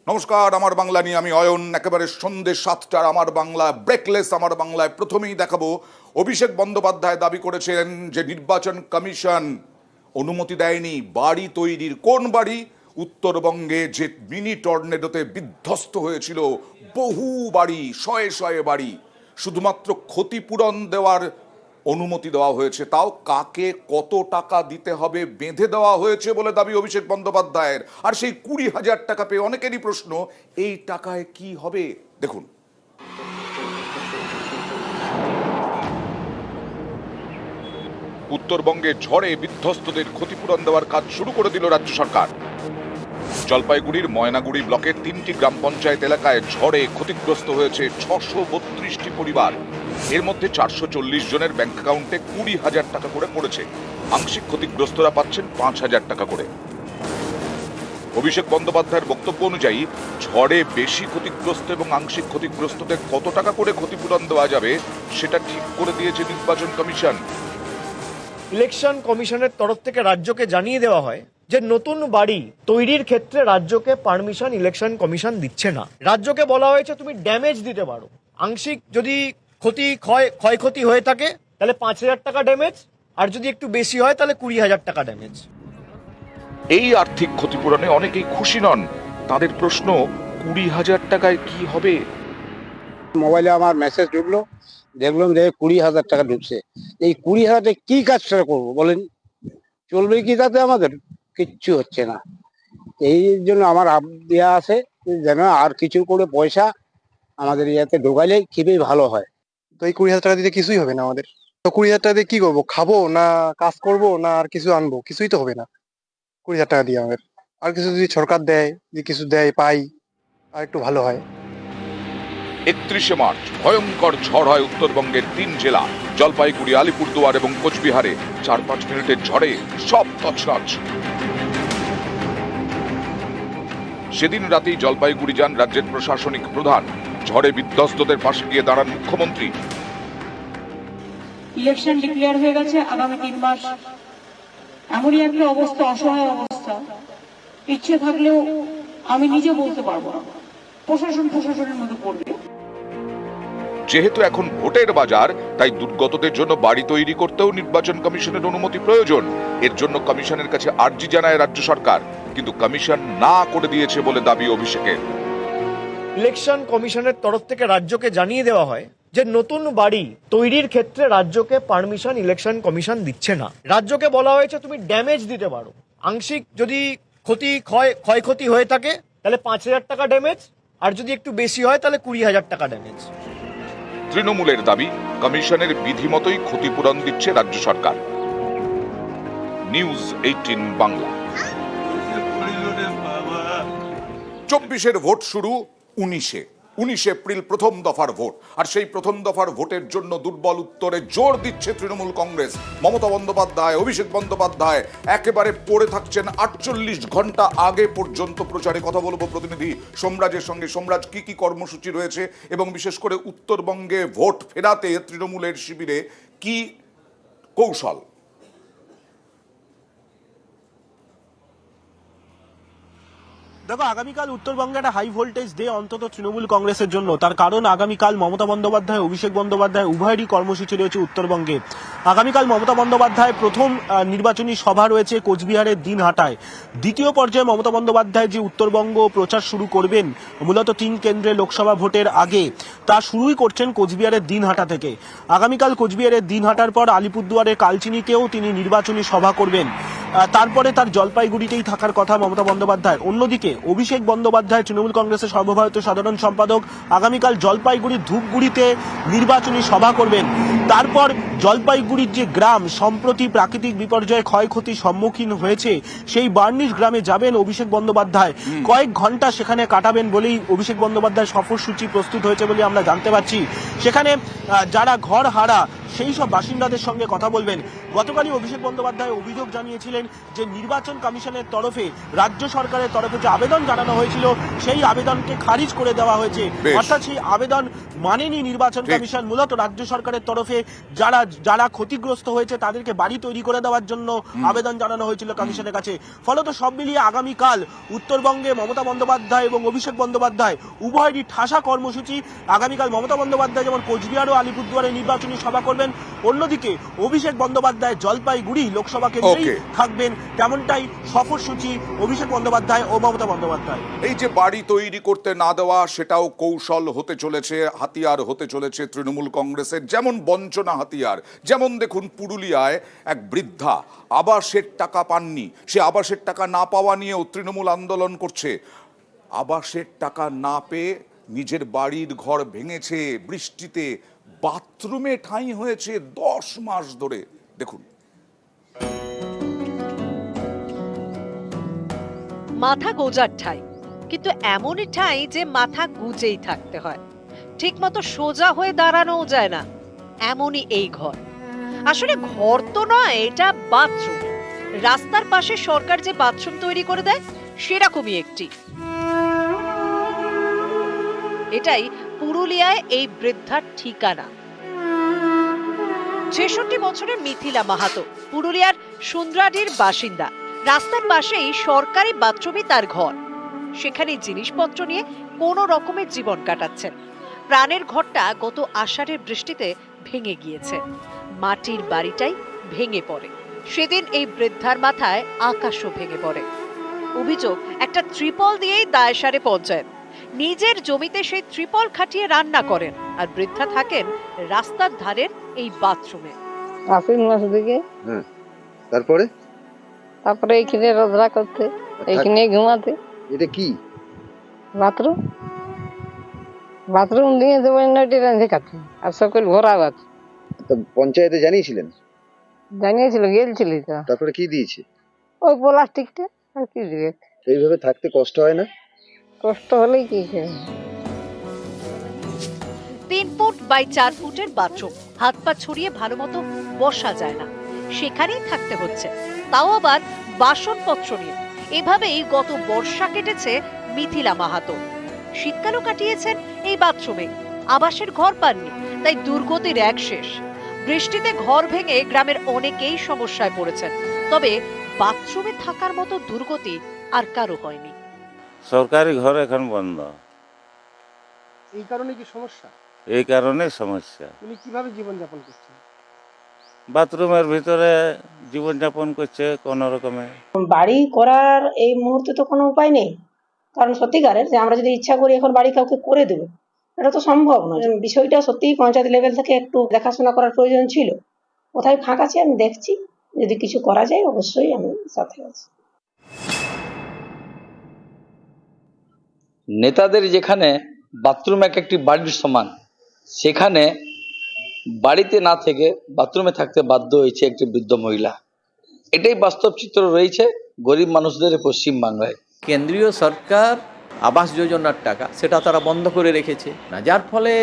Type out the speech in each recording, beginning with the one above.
নমস্কার, আমার বাংলা নিয়ে আমি অয়ন। একেবারে সন্ধ্যে 7টার আমার বাংলা ব্রেকলেস আমার বাংলায় প্রথমেই দেখাবো অভিষেক বন্দ্যোপাধ্যায় দাবি করেছেন যে নির্বাচন কমিশন অনুমতি দেয়নি বাড়ি তৈরির। কোন বাড়ি? উত্তরবঙ্গে যে মিনি টর্নেডোতে বিধ্বস্ত হয়েছিল বহু বাড়ি, শয়ে শয়ে বাড়ি, শুধুমাত্র ক্ষতিপূরণ দেওয়ার অনুমতি দেওয়া হয়েছে। তাও কাকে কত টাকা দিতে হবে বেঁধে দেওয়া হয়েছে বলে দাবি অভিষেক বন্দ্যোপাধ্যায়ের। আর সেই 20,000 টাকা পেয়ে অনেকেরই প্রশ্ন, এই টাকায় কি হবে? দেখুন, উত্তরবঙ্গে ঝড়ে বিধ্বস্তদের ক্ষতিপূরণ দেওয়ার কাজ শুরু করে দিল রাজ্য সরকার। জলপাইগুড়ির ময়নাগুড়ি ব্লকের 3টি গ্রাম পঞ্চায়েত এলাকায় ঝড়ে ক্ষতিগ্রস্ত হয়েছে 632টি পরিবার। এর মধ্যে 440 জনের ব্যাংক অ্যাকাউন্টে 20,000 টাকা করে পড়েছে। আংশিক ক্ষতিগ্রস্তরা পাচ্ছেন 5,000 টাকা করে। অভিষেক বন্দ্যোপাধ্যায়ের বক্তব্য অনুযায়ী ঝড়ে বেশি ক্ষতিগ্রস্ত এবং আংশিক ক্ষতিগ্রস্তদের কত টাকা করে ক্ষতিপূরণ দেওয়া যাবে সেটা ঠিক করে দিয়েছে নির্বাচন কমিশন। ইলেকশন কমিশনের তরফ থেকে রাজ্যকে জানিয়ে দেওয়া হয় যে নতুন বাড়ি তৈরির ক্ষেত্রে রাজ্যকে পারমিশন ইলেকশন কমিশন দিচ্ছে না। রাজ্যকে বলা হয়েছে তুমি ড্যামেজ দিতে পারো, আংশিক যদি ক্ষয়ক্ষতি হয়ে থাকে তাহলে 5,000 টাকা ড্যামেজ, আর যদি একটু বেশি হয় তাহলে 20,000 টাকা ড্যামেজ। এই আর্থিক ক্ষতিপূরণে অনেকেই খুশি নন। তাদের প্রশ্ন, 20,000 টাকায় কি হবে? মোবাইলে আমার মেসেজ ঢুকলো, দেখলাম যে 20,000 টাকা ঢুকছে। এই 20,000 টাকা কি কাজটা করবো বলেন? চলবে কি তাতে? আমাদের কিচ্ছু হচ্ছে না। এই জন্য আমার দেওয়া আছে যেন আর কিছু করে পয়সা আমাদের ইয়াতে ঢোকাইলে খুবই ভালো হয়। তো এই 20,000 টাকা দিতে কিছুই হবে না আমাদের। তো 20,000 টাকা দিয়ে কি করবো? খাবো না কাজ করবো না আর কিছু আনবো? কিছুই তো হবে না 20,000 টাকা দিয়ে আমাদের। আর কিছু যদি সরকার দেয়, যদি কিছু দেয় পাই, আর একটু ভালো হয়। 31শে মার্চ ভয়ঙ্কর ঝড় হয় উত্তরবঙ্গের 3 জেলা জলপাইগুড়ি, আলিপুরদুয়ার এবং কোচবিহারে। 4-5 মিনিটের ঝড়ে সব তছনছ। সেদিন রাতেই জলপাইগুড়ি যান রাজ্যের প্রশাসনিক প্রধান। ঝড়ে বিধ্বস্তদের পাশে গিয়ে দাঁড়ান মুখ্যমন্ত্রী। ইলেকশন ডিক্লেয়ার হয়ে গেছে আগামী 3 মাস। এমনই একটা অবস্থা, অসহায় অবস্থা, ইচ্ছে থাকলেও আমি নিজে বলতে পারবো না, প্রশাসনের মধ্যে পড়বে। যেহেতু এখন ভোটের বাজার, তাই দুর্গতদের জন্য বাড়ি তৈরি করতেও নির্বাচন কমিশনের অনুমতি প্রয়োজন। এর জন্য কমিশনের কাছে আর্জি জানায় রাজ্য সরকার, কিন্তু কমিশন না করে দিয়েছে বলে দাবি অভিষেকের। ইলেকশন কমিশনের তরফ থেকে রাজ্যকে জানিয়ে দেওয়া হয় যে নতুন বাড়ি তৈরির ক্ষেত্রে রাজ্যকে পারমিশন ইলেকশন কমিশন দিচ্ছে না। রাজ্যকে বলা হয়েছে তুমি ড্যামেজ দিতে পারো, আংশিক যদি ক্ষয়ক্ষতি হয়ে থাকে তাহলে 5,000 টাকা ড্যামেজ, আর যদি একটু বেশি হয় তাহলে 20,000 টাকা ড্যামেজ। তৃণমূলের দাবি, কমিশনের বিধি মতোই ক্ষতিপূরণ দিচ্ছে রাজ্য সরকার। নিউজ 18 বাংলা। 24-এর ভোট শুরু 19 এপ্রিল প্রথম দফার ভোট। আর সেই প্রথম দফার ভোটের জন্য দুর্বল উত্তরে জোর দিচ্ছে তৃণমূল কংগ্রেস। মমতা বন্দ্যোপাধ্যায়, অভিষেক বন্দ্যোপাধ্যায় একেবারে পড়ে থাকছেন 48 ঘন্টা আগে পর্যন্ত প্রচারে। কথা বলবো প্রতিনিধি সোমরাজের সঙ্গে। সোমরাজ, কি কি কর্মসূচি রয়েছে এবং বিশেষ করে উত্তরবঙ্গে ভোট ফেরাতে তৃণমূলের শিবিরে কি কৌশল? দেখো, আগামীকাল উত্তরবঙ্গে একটা হাই ভোল্টেজ ডে অন্তত তৃণমূল কংগ্রেসের জন্য। তার কারণ আগামীকাল মমতা বন্দ্যোপাধ্যায়, অভিষেক বন্দ্যোপাধ্যায় উভয়েরই কর্মসূচি রয়েছে উত্তরবঙ্গে। আগামীকাল মমতা বন্দ্যোপাধ্যায় প্রথম নির্বাচনী সভা রয়েছে কোচবিহারের দিনহাটায়। দ্বিতীয় পর্যায়ে মমতা বন্দ্যোপাধ্যায় যে উত্তরবঙ্গ প্রচার শুরু করবেন মূলত 3 কেন্দ্রে লোকসভা ভোটের আগে, তা শুরুই করছেন কোচবিহারের দিনহাটা থেকে। আগামীকাল কোচবিহারের দিনহাটার পর আলিপুরদুয়ারের কালচিনিতেও তিনি নির্বাচনী সভা করবেন। তারপরে তার জলপাইগুড়িতেই থাকার কথা মমতা বন্দ্যোপাধ্যায়। অন্যদিকে অভিষেক বন্দ্যোপাধ্যায়, তৃণমূল কংগ্রেসের সর্বভারতীয় সাধারণ সম্পাদক, আগামীকাল জলপাইগুড়ির ধূপগুড়িতে নির্বাচনী সভা করবেন। তারপর জলপাইগুড়ির যে গ্রাম সম্প্রতি প্রাকৃতিক বিপর্যয়ে ক্ষয়ক্ষতির সম্মুখীন হয়েছে, সেই বার্নিশ গ্রামে যাবেন অভিষেক বন্দ্যোপাধ্যায়। কয়েক ঘন্টা সেখানে কাটাবেন বলেই অভিষেক বন্দ্যোপাধ্যায় সফরসূচি প্রস্তুত হয়েছে বলে আমরা জানতে পারছি। সেখানে যারা ঘর হারা সেই সব বাসিন্দাদের সঙ্গে কথা বলবেন। গতকালই অভিষেক বন্দ্যোপাধ্যায় অভিযোগ জানিয়েছিলেন যে নির্বাচন কমিশনের তরফে রাজ্য সরকারের তরফে যে আবেদন জানানো হয়েছিল সেই আবেদনকে খারিজ করে দেওয়া হয়েছে। বেশ। অর্থাৎ সেই আবেদন মানেনি নির্বাচন ঠিক। কমিশন। মূলত রাজ্য সরকারের তরফে যারা ক্ষতিগ্রস্ত হয়েছে তাদেরকে বাড়ি তৈরি করে দেওয়ার জন্য আবেদন জানানো হয়েছিল কমিশনের কাছে। ফলত সব মিলিয়ে আগামীকাল উত্তরবঙ্গে মমতা বন্দ্যোপাধ্যায় এবং অভিষেক বন্দ্যোপাধ্যায় উভয়েরই ঠাসা কর্মসূচি। আগামীকাল মমতা বন্দ্যোপাধ্যায় যেমন কোচবিহার ও আলিপুরদুয়ারে নির্বাচনী সভা করবেন, অন্যদিকে অভিষেক বন্দ্যোপাধ্যায় জলপাইগুড়ি লোকসভা কেন্দ্রেই Okay. থাকবেন। তেমনটাই সফরসূচি অভিষেক বন্দ্যোপাধ্যায় ও মমতা বন্দ্যোপাধ্যায়। এই যে বাড়ি তৈরি করতে না দেওয়া, সেটাও কৌশল হতে চলেছে, হাতিয়ার হতে চলেছে তৃণমূল কংগ্রেসের। যেমন বঞ্চনা হাতিয়ার, যেমন দেখুন পুরুলিয়ায় এক বৃদ্ধা আবাসের টাকা পাননি, সে আবাসের টাকা না পাওয়া নিয়েও তৃণমূল আন্দোলন করছে। আবাসের টাকা না পেয়ে নিজের বাড়ির ঘর ভেঙেছে, বৃষ্টিতে বাথরুমে ঠাঁই হয়েছে 10 মাস ধরে। দেখুন, মাথা গোজার ঠাঁই, কিন্তু এমনই ঠাঁই যে মাথা গুজেই থাকতে হয়, ঠিক মতো সোজা হয়ে দাঁড়ানোও যায় না, এমনই এই ঘর। আসলে ঘর তো নয়, এটা বাথরুম। রাস্তার পাশে সরকার যে বাথরুম তৈরি করে দেয় সেরকমই একটি। এটাই পুরুলিয়ায় এই বৃদ্ধার ঠিকানা। ৬৬ বছরের মিথিলা মাহাতো পুরুলিয়ার সুন্দ্রাডির বাসিন্দা। রাস্তার পাশেই সরকারি বাথরুমে তার ঘর। সেখানে জিনিসপত্র নিয়ে কোনো রকমের জীবন কাটাচ্ছেন। প্রাণের ঘরটা গত আষাঢ়ের বৃষ্টিতে ভেঙে গিয়েছে। মাটির বাড়িটাই ভেঙে পড়ে। সেদিন এই বৃদ্ধার মাথায় আকাশও ভেঙে পড়ে। অভিযোগ, একটা ত্রিপল দিয়েই দায় সারে পঞ্চায়েত। নিজের জমিতে সেই ত্রিপল খাটিয়ে রান্না করেন, আর বৃদ্ধা থাকেন রাস্তার ধারের এই বাথরুমে। আশ্বিন মাস দিকে তারপরে তারপরে এইখানে রোজরা করতে, এইখানে ঘুমাতে। এটা কি বাথরুম বাথরুম দিয়ে দেবেন নটি রাঁধে খাতে, আর সকল ভরা আছে। তো পঞ্চায়েতে জানিয়েছিলেন? জানিয়েছিল, গেলছিল তো। তারপরে কি দিয়েছে? ওই প্লাস্টিকটা, আর কি দিবে। এইভাবে থাকতে কষ্ট হয় না? কষ্ট হলেই কি করে। ৩ ফুট বাই ৪ ফুটের বাথরুম, হাত পা ছড়িয়ে ভালো মতো বসা যায় না, সেখানেই থাকতে হচ্ছে, তাও আবার বাসনপত্র নিয়ে। এভাবেই গত বর্ষা কেটেছে মিথিলা মাহাতো। শীতকালও কাটিয়েছেন এই বাথরুমে। আবাসের ঘর পাননি, তাই দুর্গতির এক শেষ। বৃষ্টিতে ঘর ভেঙে গ্রামের অনেকেই সমস্যায় পড়েছেন, তবে বাথরুমে থাকার মতো দুর্গতি আর কারো হয়নি। সরকারি ঘর এখন বন্ধ, এই কারণে কি সমস্যা? এই কারণে সমস্যা। উনি কিভাবে জীবনযাপন করছেন? বাথরুমের ভিতরে জীবনযাপন করছে কোন রকমে। বাড়ি করার এই মুহূর্তে তো কোনো উপায় নেই, কারণ সত্যিকারের যে আমরা যদি ইচ্ছা করি এখন বাড়ি কাউকে করে দেবো, এটা তো সম্ভব নয়। বিষয়টা সত্যিই পঞ্চায়েত লেভেল থেকে একটু দেখাশোনা করার প্রয়োজন ছিল। কোথায় ফাঁক আছে আমি দেখছি, যদি কিছু করা যায় অবশ্যই আমি সাথে আছি। নেতাদের যেখানে বাথরুম এক একটি বাড়ির সমান, সেখানে বাড়িতে না থেকে বাথরুমে থাকতে বাধ্য হয়েছে একটি বৃদ্ধ মহিলা। এটাই বাস্তব চিত্র রয়েছে গরিব মানুষদের পশ্চিম বাংলায়। কেন্দ্রীয় সরকার আবাস যোজনার টাকা সেটা তারা বন্ধ করে রেখেছে না, যার ফলে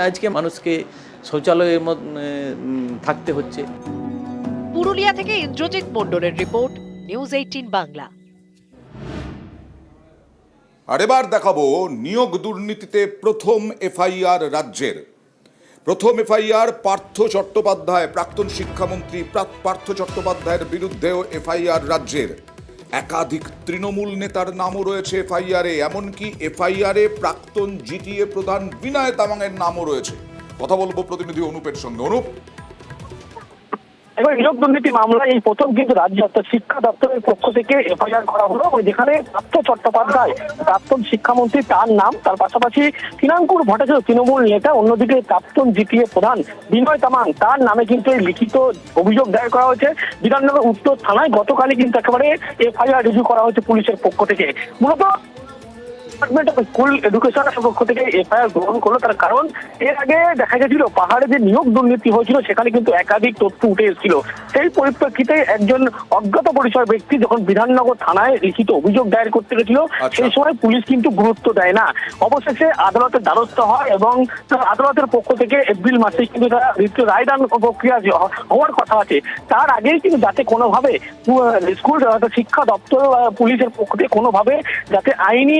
আজকে মানুষকে শৌচালয়ের মধ্যে থাকতে হচ্ছে। পুরুলিয়া থেকে ইন্দ্রজিৎ মণ্ডলের রিপোর্ট, নিউজ 18 বাংলা। আর এবার দেখাবো নিয়োগ দুর্নীতিতে প্রথম এফআইআর রাজ্যের। প্রথম এফআইআর পার্থ চট্টোপাধ্যায়, প্রাক্তন শিক্ষামন্ত্রী পার্থ চট্টোপাধ্যায়ের বিরুদ্ধেও এফআইআর রাজ্যের। একাধিক তৃণমূল নেতার নামও রয়েছে এফআইআরে, এমনকি এফআইআরে প্রাক্তন জিটিএ প্রধান বিনয় তামাংয়ের নামও রয়েছে। কথা বলবো প্রতিনিধি অনুপের সঙ্গে। অনুপ, এবার নিয়োগ দুর্নীতি মামলায় এই প্রথম কিন্তু রাজ্য অর্থাৎ শিক্ষা দপ্তরের পক্ষ থেকে এফআইআর করা হলো, যেখানে পার্থ চট্টোপাধ্যায় প্রাক্তন শিক্ষামন্ত্রী তার নাম, তার পাশাপাশি তৃণাঙ্কুর ভট্টাচার্য তৃণমূল নেতা, অন্যদিকে প্রাক্তন জিটিএ প্রধান বিনয় তামাং তার নামে কিন্তু এই লিখিত অভিযোগ দায়ের করা হয়েছে বিধাননগর উত্তর থানায়। গতকালই কিন্তু একেবারে এফআইআর রিভিউ করা হয়েছে পুলিশের পক্ষ থেকে। মূলত ডিপার্টমেন্ট অফ স্কুল এডুকেশনের পক্ষ থেকে এফআইআর গ্রহণ করলো। তার কারণ এর আগে দেখা গেছিল পাহাড়ে যে নিয়োগ দুর্নীতি হয়েছিল সেখানে কিন্তু একাধিক তথ্য উঠে এসেছিল। সেই পরিপ্রেক্ষিতে একজন অজ্ঞাত পরিচয় ব্যক্তি যখন বিধাননগর থানায় লিখিত অভিযোগ দায়ের করতে গেছিল, সেই সময় পুলিশ কিন্তু গুরুত্ব দেয় না। অবশেষে আদালতের দ্বারস্থ হয় এবং আদালতের পক্ষ থেকে এপ্রিল মাসে কিন্তু তারা রায়দান প্রক্রিয়া হওয়ার কথা আছে। তার আগেই কিন্তু যাতে কোনোভাবে স্কুল শিক্ষা দপ্তর পুলিশের পক্ষ থেকে কোনোভাবে যাতে আইনি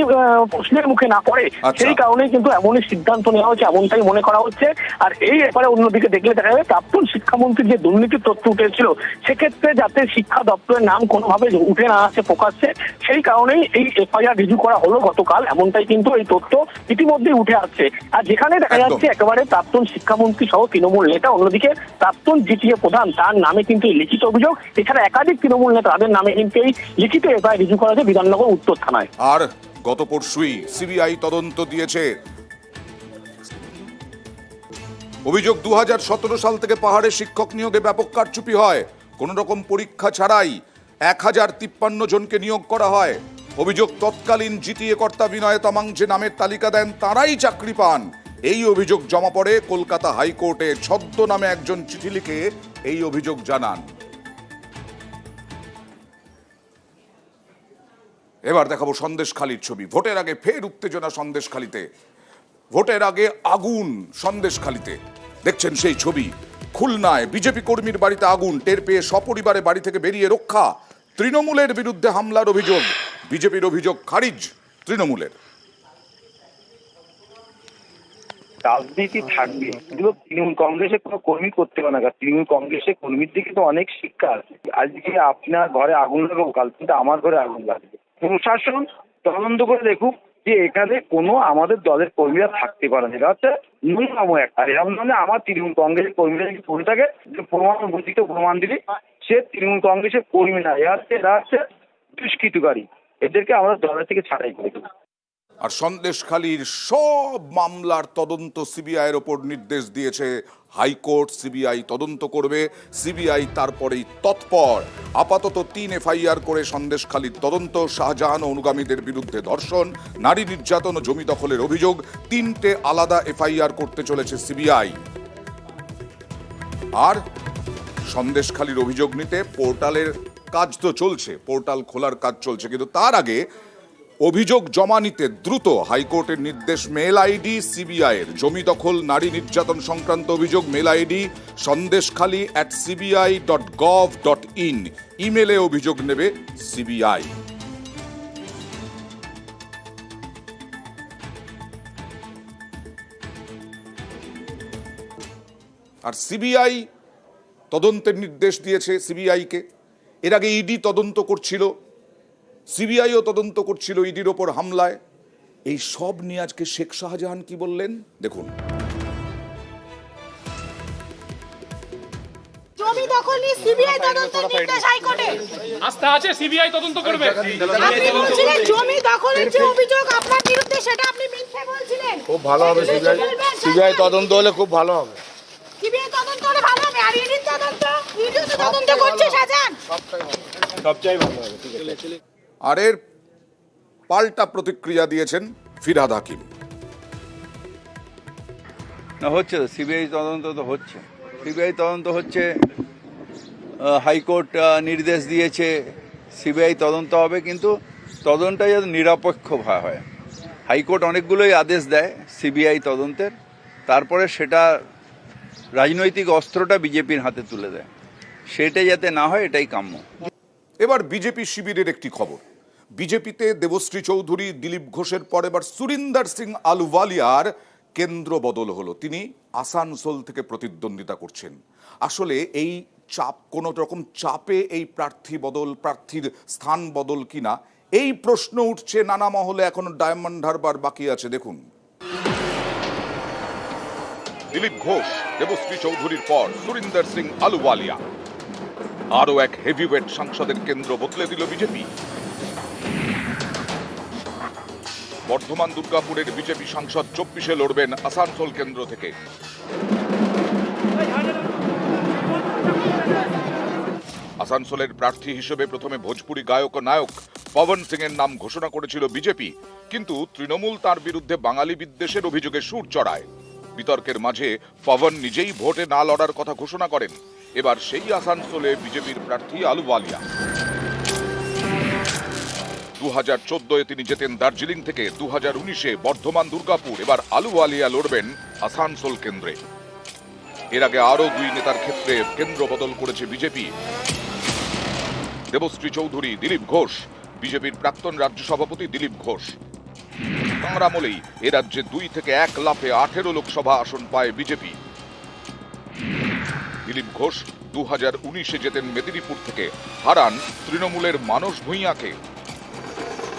প্রশ্নের মুখে না পড়ে, সেই কারণেই কিন্তু এমনই সিদ্ধান্ত নেওয়া হচ্ছে, এমনটাই মনে করা হচ্ছে। আর এই ব্যাপারে অন্যদিকে দেখলে দেখা যাবে প্রাক্তন শিক্ষামন্ত্রীর যে দুর্নীতির তথ্য উঠেছিল, সেক্ষেত্রে যাতে শিক্ষা দপ্তরের নাম কোনোভাবে উঠে না আসে প্রকাশ্যে, সেই কারণেই এই এফআইআর রিজু করা হলো গতকাল, এমনটাই কিন্তু এই তথ্য ইতিমধ্যেই উঠে আসছে। আর যেখানে দেখা যাচ্ছে একেবারে প্রাক্তন শিক্ষামন্ত্রী সহ তৃণমূল নেতা, অন্যদিকে প্রাক্তন জিটিএ প্রধান, তার নামে কিন্তু লিখিত অভিযোগ, এছাড়া একাধিক তৃণমূল নেতা তাদের নামে কিন্তু এই লিখিত এফআইআর রিজু করা হয়েছে বিধাননগর উত্তর থানায়। আর গত পরশুই সিবিআই তদন্ত দিয়েছে। অভিযোগ 2017 সাল থেকে পাহাড়ে শিক্ষক নিয়োগে ব্যাপক কারচুপি হয়। কোন রকম পরীক্ষা ছাড়াই 1053 জনকে নিয়োগ করা হয়। অভিযোগ তৎকালীন জিটিএ কর্তা বিনয় তামাং যে নামের তালিকা দেন তারাই চাকরি পান। এই অভিযোগ জমা পড়ে কলকাতা হাইকোর্টে। ছদ্মনামে একজন চিঠি লিখে এই অভিযোগ জানান। এবার দেখাবো সন্দেশখালীর ছবি। ভোটের আগে ফের উত্তেজনা সন্দেশখালীতে। ভোটের আগে আগুন সন্দেশখালীতে, দেখছেন সেই ছবি। খুলনায় বিজেপি কর্মীর বাড়িতে আগুন, টের পেয়ে সপরিবারে বাড়ি থেকে বেরিয়ে রক্ষা। তৃণমূলের বিরুদ্ধে হামলার অভিযোগ, বিজেপির অভিযোগ খারিজ তৃণমূলের। রাজনীতি থাকবে, কিন্তু তৃণমূল কংগ্রেসের কোনো কর্মী করতে পারে না। তৃণমূল কংগ্রেসের কর্মীর দিকে তো অনেক শিক্ষা আছে। আজকে আপনার ঘরে আগুন লাগাবো, কাল কিন্তু আমার ঘরে আগুন লাগবে। প্রশাসন তদন্ত করে দেখুক যে এখানে কোনো আমাদের দলের কর্মীরা থাকতে পারে না। এটা হচ্ছে ন্যূনতম একটা। এরকম ধরনের আমার তৃণমূল কংগ্রেসের কর্মীরা যদি করে থাকে, যে প্রমাণ দিলে সে তৃণমূল কংগ্রেসের কর্মী না, এরা হচ্ছে দুষ্কৃতকারী। এদেরকে আমরা দলের থেকে ছাঁটাই করে দেবো। আর সন্দেশখালীর সব মামলার তদন্ত সিবিআইয়ের ওপর নির্দেশ দিয়েছে হাইকোর্ট। সিবিআই তদন্ত করবে, সিবিআই তারপরেই তৎপর। আপাতত 3 এফআইআর করে সন্দেশখালীর তদন্ত। শাহজাহান ও অনুগামীদের বিরুদ্ধে ধর্ষণ, নারী নির্যাতন ও জমি দখলের অভিযোগ। 3টে আলাদা এফআইআর করতে চলেছে সিবিআই। আর সন্দেশখালীর অভিযোগ নিতে পোর্টালের কাজ তো চলছে, পোর্টাল খোলার কাজ চলছে, কিন্তু তার আগে অভিযোগ জমা নিতে দ্রুত হাইকোর্টের নির্দেশ। মেল আইডি সিবিআইয়ের জমি দখল, নারী নির্যাতন সংক্রান্ত অভিযোগ। Mail ID sandesh.cbi.gov.in। ইমেলে অভিযোগ নেবে সিবিআই। আর সিবিআই তদন্তের নির্দেশ দিয়েছে সিবিআইকে। এর আগে ইডি তদন্ত করছিল, সিবিআইও তদন্ত করছিল ইডির ওপর হামলায়। এই সব নিয়ে আজকে শেখ শাহজাহান কি বললেন দেখুন। জমি দখল নিয়ে সিবিআই তদন্তের নির্দেশ হাইকোর্টে। আস্থা আছে সিবিআই তদন্ত করবে। আপনি বলছিলেন জমি দখলের যে অভিযোগ আপনার বিরুদ্ধে, সেটা আপনি মিথ্যে বলছিলেন। খুব ভালো হবে সিবিআই তদন্ত হলে, খুব ভালো হবে। সিবিআই তদন্ত হলে ভালো হবে। আর ইডির তদন্ত, ইডিও তো তদন্ত করছে শাহজাহান। সবটাই ভালো হবে। আর এর পাল্টা প্রতিক্রিয়া দিয়েছেন ফিরহাদ হাকিম। না, হচ্ছে সিবিআই তদন্ত তো হচ্ছে, সিবিআই তদন্ত হচ্ছে। হাইকোর্ট নির্দেশ দিয়েছে সিবিআই তদন্ত হবে, কিন্তু তদন্তটা যাতে নিরপেক্ষ হয়। হাইকোর্ট অনেকগুলোই আদেশ দেয় সিবিআই তদন্তের, তারপরে সেটা রাজনৈতিক অস্ত্রটা বিজেপির হাতে তুলে দেয়, সেটাই যাতে না হয়, এটাই কাম্য। এবার বিজেপি শিবিরের একটি খবর। বিজেপিতে দেবশ্রী চৌধুরী, দিলীপ ঘোষের পর এবার সুরিন্দর সিং আলুওয়ালিয়ার কেন্দ্র বদল হলো। তিনি আসানসোল থেকে প্রতিদ্বন্দ্বিতা করছেন। আসলে এই চাপ, কোন রকম চাপে এই প্রার্থীর স্থান বদল কিনা, এই প্রশ্ন উঠছে নানা মহলে। এখনো ডায়মন্ড হারবার বাকি আছে। দেখুন, দিলীপ ঘোষ, দেবশ্রী চৌধুরীর পর সুরিন্দর সিং আলুওয়ালিয়া। আরও এক হেভিওয়েট সাংসদের কেন্দ্র বদলে দিল বিজেপি। বর্ধমান দুর্গাপুরের বিজেপি সাংসদ 24-এ লড়বেন আসানসোল কেন্দ্র থেকে। আসানসোলের প্রার্থী হিসেবে প্রথমে ভোজপুরি গায়ক ও নায়ক পবন সিং এর নাম ঘোষণা করেছিল বিজেপি, কিন্তু তৃণমূল তার বিরুদ্ধে বাঙালি বিদ্বেষের অভিযোগে সুর চড়ায়। বিতর্কের মাঝে পবন নিজেই ভোটে না লড়ার কথা ঘোষণা করেন। এবার সেই আসানসোলে বিজেপির প্রার্থী আলুওয়ালিয়া। 2014-এ তিনি যেতেন দার্জিলিং থেকে, 2019-এ বর্ধমান দুর্গাপুর, এবার আলুওয়ালিয়া লড়বেন আসানসোল কেন্দ্রে। এর আগে আরো 2 নেতার ক্ষেত্রে কেন্দ্র বদল করেছে বিজেপি। দেবশ্রী চৌধুরী, দিলীপ ঘোষ। বিজেপির প্রাক্তন রাজ্য সভাপতি দিলীপ ঘোষ। তাঁর আমলেই এ রাজ্যে 2 থেকে 1 লাফে 18 লোকসভা আসন পায় বিজেপি। দিলীপ ঘোষ 2019-এ যেতেন মেদিনীপুর থেকে, হারান তৃণমূলের মানস ভূঁইয়াকে।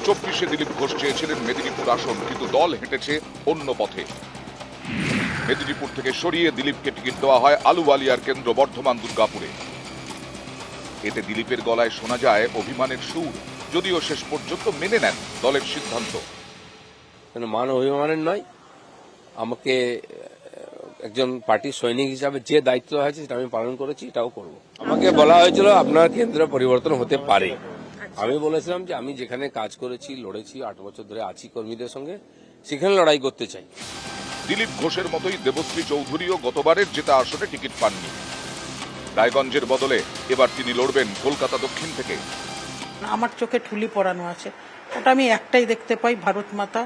24-এ দিলীপ ঘোষ চেয়েছিলেন মেদিনীপুর আসন, কিন্তু দল হেঁটেছে অন্য পথে। মেদিনীপুর থেকে সরিয়ে দিলীপকে টিকিট দেওয়া হয় আলুওয়ালিয়ার কেন্দ্র বর্ধমান দুর্গাপুরে। এতে দিলীপের গলায় শোনা যায় অভিমানের সুর, যদিও শেষ পর্যন্ত মেনে নেন দলের সিদ্ধান্ত। মান অভিমানের নয়, আমাকে একজন পার্টির সৈনিক হিসাবে যে দায়িত্ব হয়েছে সেটা আমি পালন করেছি, এটাও করব। আমাকে বলা হয়েছিল আপনার কেন্দ্র পরিবর্তন হতে পারে। আমি বলেছিলাম যে আমি যেখানে কাজ করেছি, লড়েছি, 8 বছর ধরে আছি কর্মীদের সঙ্গে, সেখানে লড়াই করতে চাই। দিলীপ ঘোষের মতোই দেবশ্রী চৌধুরীও গতবারের জেতা আসনে টিকিট পাননি। রায়গঞ্জের বদলে এবার তিনি লড়বেন কলকাতা দক্ষিণ থেকে। আমার চোখে ঠুলি পরানো আছে, ওটা আমি একটাই দেখতে পাই, ভারত মাতা,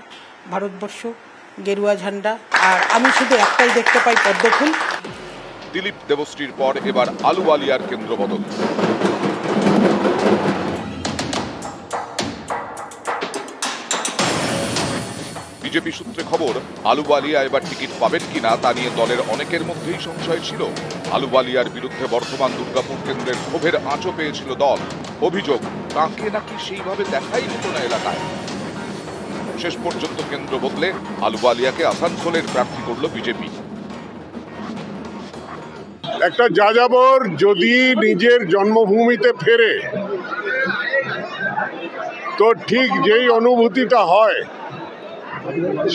ভারতবর্ষ, গেরুয়া ঝান্ডা, আর আমি শুধু একটাই দেখতে পাই, পদ্মফুল। দিলীপ দেবশ্রীর পর এবার আলুওয়ালিয়ার কেন্দ্র বদল। বিজেপি সূত্রে খবর, আলুওয়ালিয়া এবার টিকিট পাবেন কিনা তা নিয়ে দলের অনেকের মধ্যেই সংশয় ছিল। আলুওয়ালিয়ার বিরুদ্ধে বর্ধমান দুর্গাপুর কেন্দ্রের ক্ষোভের আঁচও পেয়েছিল দল। অভিযোগ, তাঁকে নাকি সেইভাবে দেখাই হতো না এলাকায়। শেষ পর্যন্ত কেন্দ্র বদলে আলুওয়ালিয়াকে আসানসোলের প্রার্থী করল বিজেপি। একটা যাযাবর যদি নিজের জন্মভূমিতে ফেরে, তো ঠিক যেই অনুভূতিটা হয়,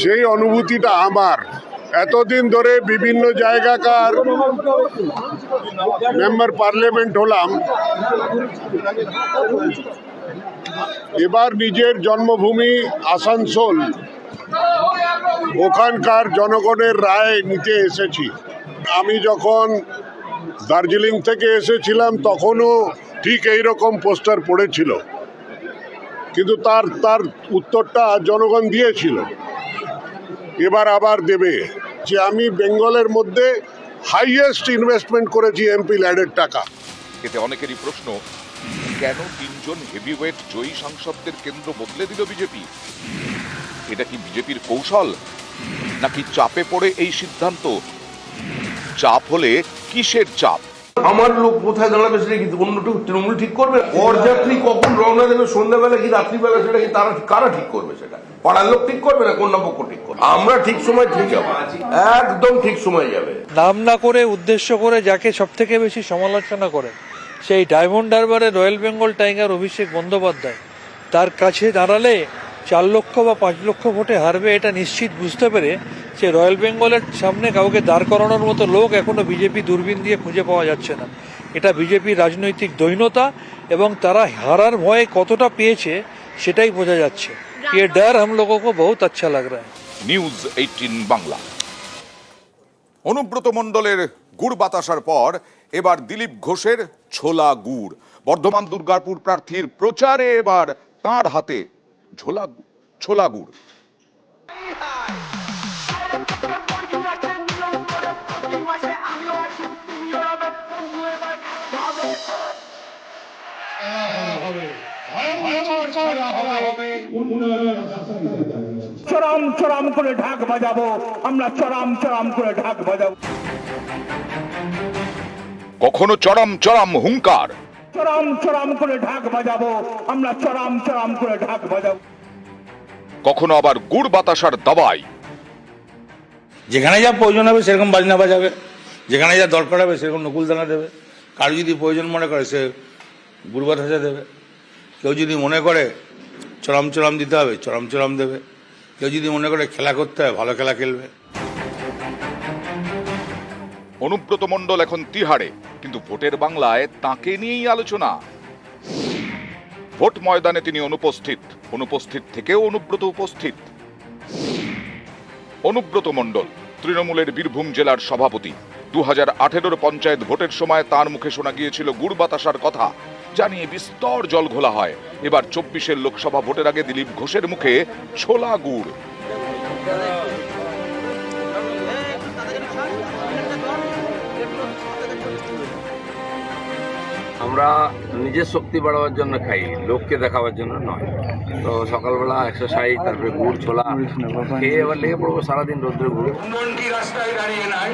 সেই অনুভূতিটা আমার। এতদিন ধরে বিভিন্ন জায়গাকার মেম্বার পার্লামেন্ট হলাম, এবার নিজের জন্মভূমি আসানসোল, ওখানকার জনগণের রায় নিতে এসেছি। আমি যখন দার্জিলিং থেকে এসেছিলাম তখনও ঠিক এইরকম পোস্টার পড়েছিল, কিন্তু তার উত্তরটা জনগণ দিয়েছিল, এবার আবার দেবে। যে আমি বেঙ্গলের মধ্যে হাইয়েস্ট ইনভেস্টমেন্ট করেছি এমপি ল্যাডের টাকা। এতে অনেকেরই প্রশ্ন, কেন 3 জন হেভিওয়েট জয়ী সাংসদদের কেন্দ্র বদলে দিল বিজেপি? এটা কি বিজেপির কৌশল, নাকি চাপে পড়ে এই সিদ্ধান্ত? চাপ হলে কিসের চাপ? আমার লোক কোথায় দাঁড়াবে সেটা কি অন্য তৃণমূল ঠিক করবে? পরযাত্রী কখন রওনা দেবে, সন্ধ্যাবেলা কি রাত্রিবেলা, সেটা কি কারা ঠিক করবে? সেটা পাড়ার লোক ঠিক করবে না কোন পক্ষ ঠিক করবে? আমরা ঠিক সময় ঠিক যাবো, একদম ঠিক সময় যাবে। নাম না করে উদ্দেশ্য করে যাকে সব থেকে বেশি সমালোচনা করে সেই diamond হারবারে royal Bengal tiger Abhishek Bandyopadhyay, তার কাছে দাঁড়ালে 4 লক্ষ বা 5 লক্ষ ভোটে হারবে এটা নিশ্চিত বুঝতে পেরে সে রয়্যাল বেঙ্গলের সামনে কাউকে দাঁড় করানোর মতো লোক এখনো বিজেপি দূরবীন দিয়ে খুঁজে পাওয়া যাচ্ছে না। এটা বিজেপির রাজনৈতিক দৈন্যতা, এবং তারা হারার ভয়ে কতটা পেয়েছে সেটাই বোঝা যাচ্ছে। ये डर हम लोगों को बहुत अच्छा लग रहा है। নিউজ 18 বাংলা। অনুব্রত মণ্ডলের গুড় বাতাসার পর এবার দিলীপ ঘোষের ছোলা গুড়। বর্ধমান দুর্গাপুর প্রার্থীর প্রচারে এবার তার হাতে ছোলা গুড়। চরম চরম করে ঢাক বাজাবো আমরা, চরম চরম করে ঢাক বাজাবো। কখনো চরম চরম হুঙ্কার, চরম চরম করে ঢাক বাজাবো আমরা, চরম চরম করে ঢাক বাজাবো। কখনো আবার গুড় বাতাসার দাবাই। যেখানে যা প্রয়োজন হবে সেরকম বাজনা বাজাবে, যেখানে যা দরকার হবে সেরকম নকুলদানা দেবে। কারো যদি প্রয়োজন মনে করে সে গুড় বাতাসা দেবে। কেউ যদি মনে করে চরম চরম দিতে হবে, চরম চরম দেবে। কেউ যদি মনে করে খেলা করতে হয়, ভালো খেলা খেলবে। অনুব্রত মণ্ডল এখন তিহাড়ে, কিন্তু ভোটের বাংলায় তাকে নিয়েই আলোচনা। ভোট ময়দানে তিনি অনুপস্থিত থেকেও অনুব্রত উপস্থিত। অনুব্রত মণ্ডল তৃণমূলের বীরভূম জেলার সভাপতি। 2018 পঞ্চায়েত ভোটের সময় তার মুখে শোনা গিয়েছিল গুড় বাতাসার কথা, জানিয়ে বিস্তর জল ঘোলা হয়। এবার 24 লোকসভা ভোটের আগে দিলীপ ঘোষের মুখে ছোলা গুড়। আমরা নিজের শক্তি বাড়াবার জন্য খাই, লোককে দেখাবার জন্য নয়। তো সকালবেলা এক্সারসাইজ, তারপরে গুড় ছোলা খেয়ে এবার লেগে পড়বো সারাদিন রোদ্রে ঘুরে। রাস্তায় দাঁড়িয়ে নাই,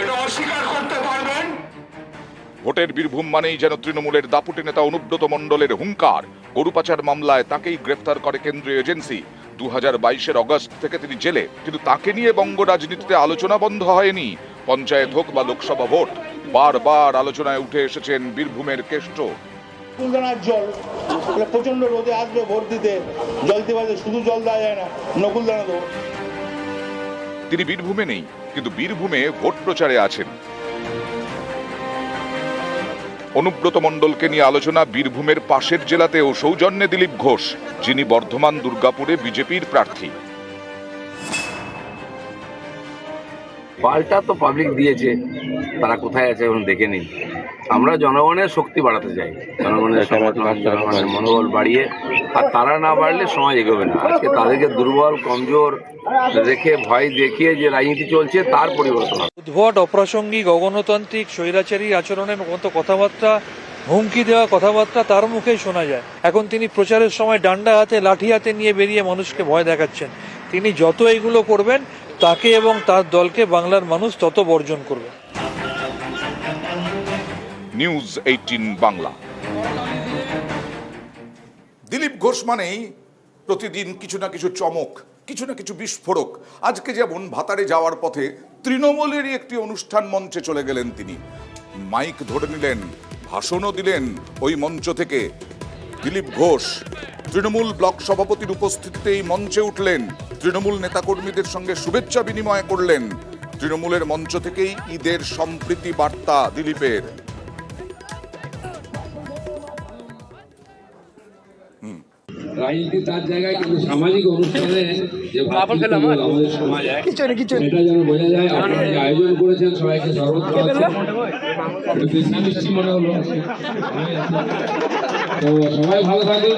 এটা অস্বীকার করতে পারবেন? ভোটের বীরভূম মানেই যেন তৃণমূলের দাপুটে নেতা অনুব্রত মণ্ডলের হুঙ্কার। গরু পাচার মামলায় তাকেই গ্রেফতার করে কেন্দ্রীয় এজেন্সি। 2022 অগস্ট থেকে তিনি জেলে, কিন্তু তাকে নিয়ে বঙ্গ রাজনীতিতে আলোচনা বন্ধ হয়নি। পঞ্চায়েত হোক বা লোকসভা ভোট, বারবার আলোচনায় উঠে এসেছেন বীরভূমের কেষ্ট। নকুলদানার জল প্রচন্ড রোদে আসবে ভোট দিতে, জল দিতে শুধু জল দেওয়া যায় না, নকুলদানা দেবো। তিনি বীরভূমে নেই, কিন্তু বীরভূমে ভোট প্রচারে আছেন। অনুব্রত মণ্ডলকে নিয়ে আলোচনা বীরভূমের পাশের জেলাতেও। সৌজন্যে দিলীপ ঘোষ, যিনি বর্ধমান দুর্গাপুরে বিজেপির প্রার্থী। পাল্টা তো পাবলিক দিয়েছে, তারা কোথায় আছে এখন দেখে নিন। আমরা জনগণের শক্তি বাড়াতে চাই, জনগণের সমর্থন, জনগণের মনোবল বাড়িয়ে, আর তারা না বাড়লে সমাজ এগোবে না। আজকে তাদেরকে দুর্বল কমজোর রেখে ভয় দেখিয়ে যে রাজনীতি চলছে তার পরিবর্তন। উদ্ভট, অপ্রাসঙ্গিক, অগণতান্ত্রিক, স্বৈরাচারী আচরণের মতো কথাবার্তা, হুমকি দেওয়া কথাবার্তা তার মুখেই শোনা যায়। এখন তিনি প্রচারের সময় ডান্ডা হাতে, লাঠি হাতে নিয়ে বেরিয়ে মানুষকে ভয় দেখাচ্ছেন। তিনি যত এগুলো করবেন, তাকে এবং তার দলকে বাংলার মানুষ তত বর্জন করবে। নিউজ 18 বাংলা। দিলীপ ঘোষ মানেই প্রতিদিন কিছু না কিছু চমক, কিছু না কিছু বিস্ফোরক। আজকে যেমন ভাতারে যাওয়ার পথে তৃণমূলেরই একটি অনুষ্ঠান মঞ্চে চলে গেলেন তিনি, মাইক ধরে নিলেন, ভাষণও দিলেন ওই মঞ্চ থেকে। দিলীপ ঘোষ তৃণমূল ব্লক সভাপতির উপস্থিতিতেই মঞ্চে উঠলেন, তৃণমূল নেতাকর্মীদের সঙ্গে শুভেচ্ছা বিনিময় করলেন। তৃণমূলের মঞ্চ থেকেই ঈদের সম্প্রীতি বার্তা দিলীপের। রাজনীতি তার জায়গায়, কিন্তু সামাজিক অনুষ্ঠানে যে আমাদের সমাজ এটা যেন বোঝা যায়। আপনারা যে আয়োজন করেছেন সবাইকে সর্বত্র বেশি মিষ্টি মনে হলো। তো সবাই ভালো থাকুন।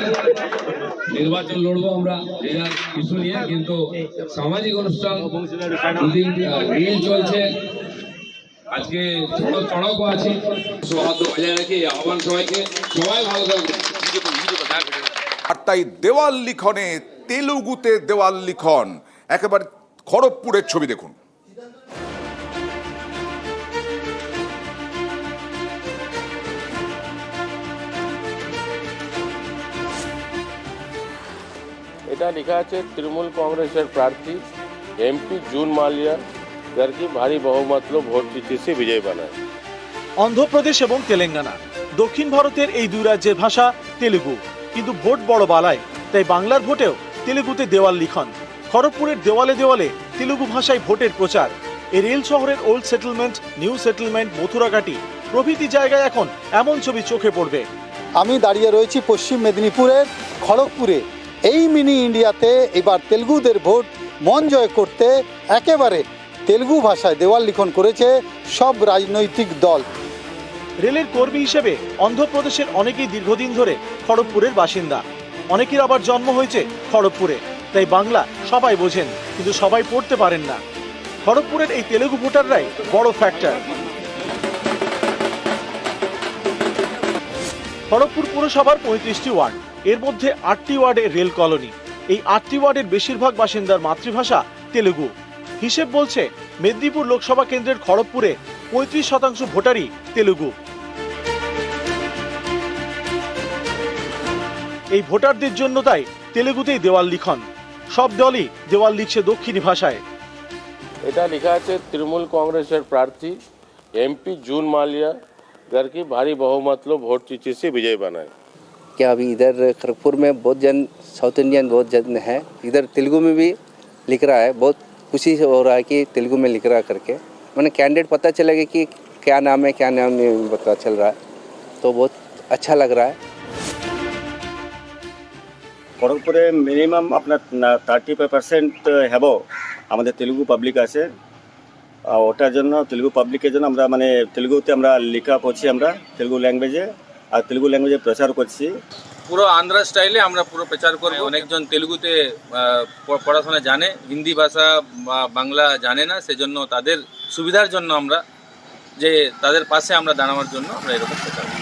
নির্বাচন লড়বো আমরা ইস্যু নিয়ে, কিন্তু সামাজিক অনুষ্ঠান দুদিন রিল চলছে, আজকে চড়কও আছে। সৌহার্দ্য বজায় রেখে আহ্বান সবাইকে, সবাই ভালো থাকবে। আর তাই দেওয়াল লিখনে, তেলুগুতে দেওয়াল লিখন, একেবারে খড়গপুরের ছবি দেখুন। এটা লেখা আছে তৃণমূল कांग्रेस प्रार्थी एमपी जून मालिया घर की भारी बहुमत लो ভোট জিতে সে বিজয় বানায়। অন্ধ্রপ্রদেশ এবং তেলেঙ্গানা, দক্ষিণ ভারতের এই দুই রাজ্যের ভাষা তেলুগু, কিন্তু ভোট বড় বালায়। তাই বাংলার ভোটেও তেলুগুতে দেওয়াল লিখন। খড়গপুরের দেওয়ালে দেওয়ালে তেলুগু ভাষায় ভোটের প্রচার। এই রেল শহরের ওল্ড সেটেলমেন্ট, নিউ সেটেলমেন্ট, মথুরাঘাটি প্রভৃতি জায়গায় এখন এমন ছবি চোখে পড়বে। আমি দাঁড়িয়ে রয়েছি পশ্চিম মেদিনীপুরের খড়গপুরে। এই মিনি ইন্ডিয়াতে এবার তেলুগুদের ভোট মন জয় করতে একেবারে তেলুগু ভাষায় দেওয়াল লিখন করেছে সব রাজনৈতিক দল। রেলের কর্মী হিসেবে অন্ধ্রপ্রদেশের অনেকেই দীর্ঘদিন ধরে খড়গপুরের বাসিন্দা, অনেকের আবার জন্ম হয়েছে খড়গপুরে। তাই বাংলা সবাই বোঝেন, কিন্তু সবাই পড়তে পারেন না। খড়গপুরের এই তেলুগু ভোটাররাই বড় ফ্যাক্টর। খড়গপুর পুরসভার 35টি ওয়ার্ড, এর মধ্যে 8টি ওয়ার্ডে রেল কলোনি। এই 8টি ওয়ার্ডের বেশিরভাগ বাসিন্দার মাতৃভাষা তেলুগু। হিসেব বলছে মেদিনীপুর লোকসভা কেন্দ্রের খড়গপুরে 35% ভোটারই তেলুগু। এই ভোটারদের জন্য তাই তেলুগুতেই দেওয়াল লিখন। সব দলই দেওয়াল লিখছে দক্ষিণী ভাষায়। এটা লেখা আছে তৃণমূল कांग्रेस प्रार्थी एमपी जून मालिया घर की भारी बहुमत लो ভোট জিতে সে বিজয় বানায়। क्या अभी इधर खड़गपुर में बहुत जन साउथ इंडियन बहुत जन है, इधर तेलुगु में भी लिख रहा है। बहुत खुशी हो रहा है कि तेलुगु में लिख रहा करके। मैंने कैंडिडेट पता चलेगा कि क्या नाम है क्या नाम नहीं पता चल रहा है, तो बहुत अच्छा लग रहा है। খড়গপুরে মিনিমাম আপনার 35% হ্যাভ আমাদের তেলুগু পাবলিক আছে। ওটার জন্য তেলুগু পাবলিকের জন্য আমরা মানে তেলুগুতে আমরা লেখা করছি, আমরা তেলুগু ল্যাঙ্গুয়েজে আর তেলুগু ল্যাঙ্গুয়েজে প্রচার করছি। পুরো আন্ধ্রা স্টাইলে আমরা পুরো প্রচার করব। অনেকজন তেলুগুতে পড়াশোনা জানে, হিন্দি ভাষা বা বাংলা জানে না, সেজন্য তাদের সুবিধার জন্য আমরা যে তাদের পাশে আমরা দাঁড়ানোর জন্য আমরা এরকম প্রচার করি।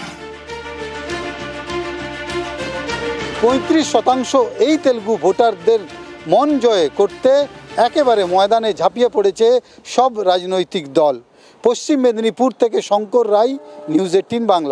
35% এই তেলুগু ভোটারদের মন জয় করতে একেবারে ময়দানে ঝাঁপিয়ে পড়েছে সব রাজনৈতিক দল। পশ্চিম মেদিনীপুর থেকে শঙ্কর রায়, নিউজ 18 বাংলা।